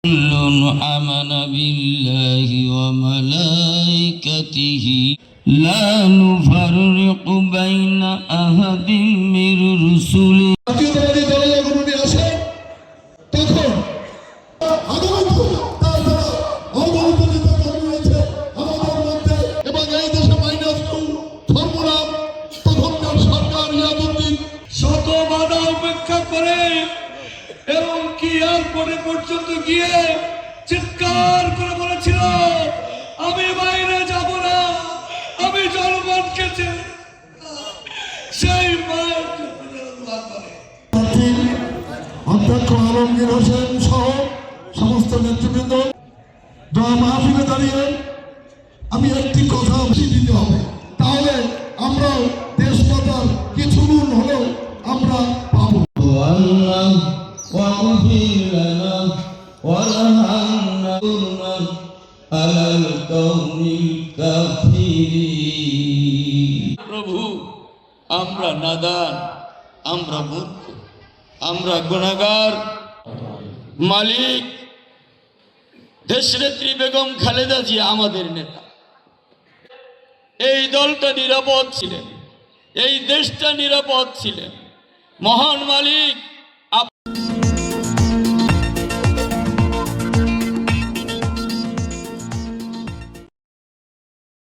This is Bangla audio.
كل آمن بالله وملائكته لا نفرق بين أحد من رسله এবং কি এয়ারপোর্টে পর্যন্ত গিয়ে চিৎকার করে বলেছিল, আমি বাইরে যাব না, আমি জনগণকে সেই মায়ের অধ্যক্ষ আলমগীর হোসেন সহ সমস্ত নেতৃবৃন্দ দোয়া মাহফিলে দাঁড়িয়ে আমি একটি কথা দিতে হবে, তাহলে আমরা দেশমাতার কিছু নুন হলেও আমরা পাবো। واغفر لنا وارحمنا على القوم الكافرين। প্রভু, আমরা নাদান, আমরা মূর্খ, আমরা গুনাহগার। মালিক, দেশনেত্রী বেগম খালেদা জিয়া আমাদের নেতা। এই দলটা নিরাপদ ছিলেন, এই দেশটা নিরাপদ ছিলেন। মহান মালিক